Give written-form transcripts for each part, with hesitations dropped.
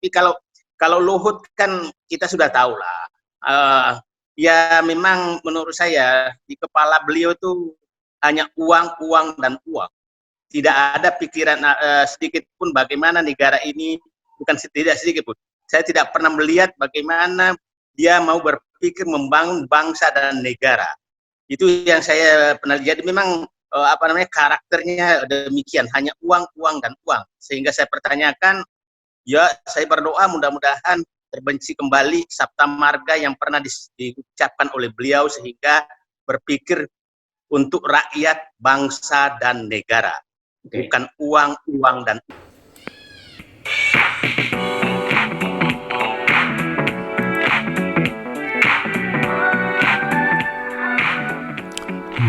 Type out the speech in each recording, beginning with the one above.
Tapi kalau Luhut kan kita sudah tahu lah. Ya memang menurut saya di kepala beliau itu hanya uang, uang, dan uang. Tidak ada pikiran sedikit pun bagaimana negara ini, bukan tidak sedikit pun. Saya tidak pernah melihat bagaimana dia mau berpikir membangun bangsa dan negara. Itu yang saya pernah lihat. Memang karakternya demikian, hanya uang, uang, dan uang. Sehingga saya pertanyakan, ya saya berdoa mudah-mudahan terbenci kembali Sabta Marga yang pernah diucapkan oleh beliau, sehingga berpikir untuk rakyat, bangsa, dan negara. Bukan uang, uang, dan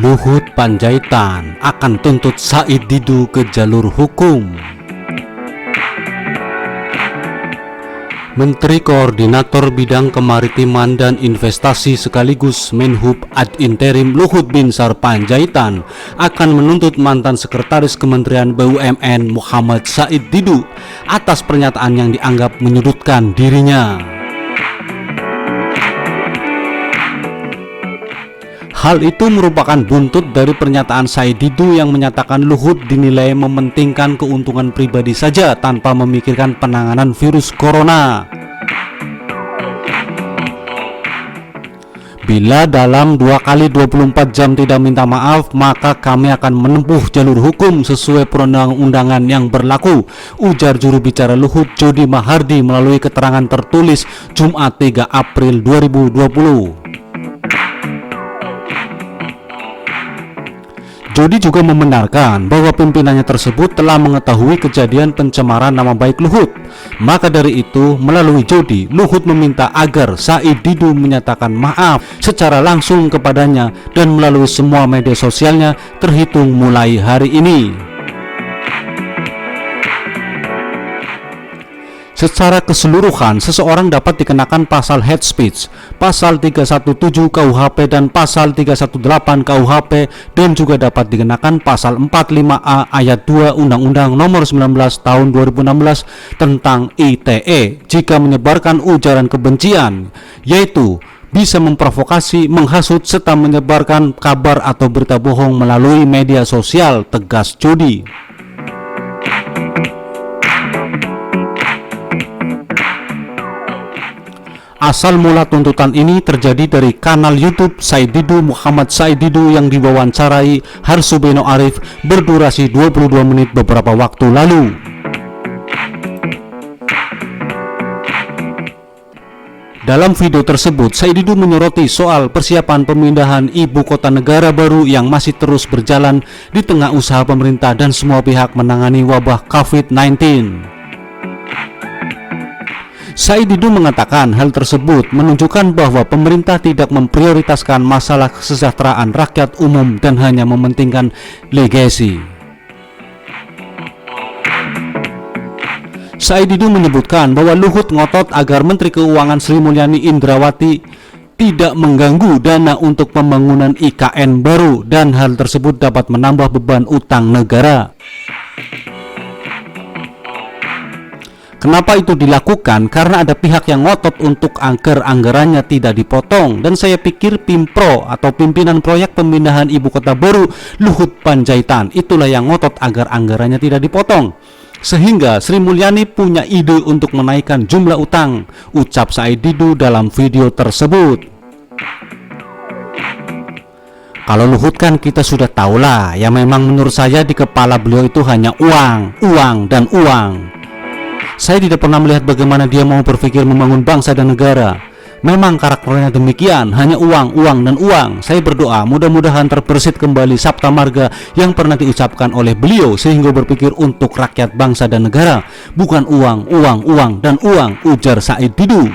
Luhut Panjaitan akan tuntut Said Didu ke jalur hukum. Menteri Koordinator Bidang Kemaritiman dan Investasi sekaligus Menhub ad interim Luhut Binsar Panjaitan akan menuntut mantan Sekretaris Kementerian BUMN Muhammad Said Didu atas pernyataan yang dianggap menyudutkan dirinya. Hal itu merupakan buntut dari pernyataan Said Didu yang menyatakan Luhut dinilai mementingkan keuntungan pribadi saja tanpa memikirkan penanganan virus corona. Bila dalam 2 kali 24 jam tidak minta maaf, maka kami akan menempuh jalur hukum sesuai perundang-undangan yang berlaku, ujar juru bicara Luhut Jody Mahardi melalui keterangan tertulis Jumat 3 April 2020. Jody juga membenarkan bahwa pimpinannya tersebut telah mengetahui kejadian pencemaran nama baik Luhut. Maka dari itu, melalui Jody, Luhut meminta agar Said Didu menyatakan maaf secara langsung kepadanya dan melalui semua media sosialnya terhitung mulai hari ini. Secara keseluruhan, seseorang dapat dikenakan pasal hate speech, pasal 317 KUHP dan pasal 318 KUHP, dan juga dapat dikenakan pasal 45A ayat 2 Undang-Undang Nomor 19 Tahun 2016 tentang ITE jika menyebarkan ujaran kebencian, yaitu bisa memprovokasi, menghasut, serta menyebarkan kabar atau berita bohong melalui media sosial, tegas Jody. Asal mula tuntutan ini terjadi dari kanal YouTube Said Didu Muhammad Said Didu yang diwawancarai Harsubeno Arif berdurasi 22 menit beberapa waktu lalu. Dalam video tersebut, Said Didu menyoroti soal persiapan pemindahan ibu kota negara baru yang masih terus berjalan di tengah usaha pemerintah dan semua pihak menangani wabah COVID-19. Said Didu mengatakan hal tersebut menunjukkan bahwa pemerintah tidak memprioritaskan masalah kesejahteraan rakyat umum dan hanya mementingkan legasi. Said Didu menyebutkan bahwa Luhut ngotot agar Menteri Keuangan Sri Mulyani Indrawati tidak mengganggu dana untuk pembangunan IKN baru dan hal tersebut dapat menambah beban utang negara. Kenapa itu dilakukan? Karena ada pihak yang ngotot untuk agar anggarannya tidak dipotong, dan saya pikir Pimpro atau pimpinan proyek pemindahan ibu kota baru Luhut Panjaitan itulah yang ngotot agar anggarannya tidak dipotong, sehingga Sri Mulyani punya ide untuk menaikkan jumlah utang, ucap Said Didu dalam video tersebut. Kalau Luhut kan kita sudah tahulah, ya memang menurut saya di kepala beliau itu hanya uang, uang, dan uang. Saya tidak pernah melihat bagaimana dia mau berpikir membangun bangsa dan negara. Memang karakternya demikian, hanya uang, uang, dan uang. Saya berdoa mudah-mudahan terbersit kembali Sabta Marga yang pernah diucapkan oleh beliau, sehingga berpikir untuk rakyat, bangsa, dan negara, bukan uang, uang, uang, dan uang, ujar Said Didu.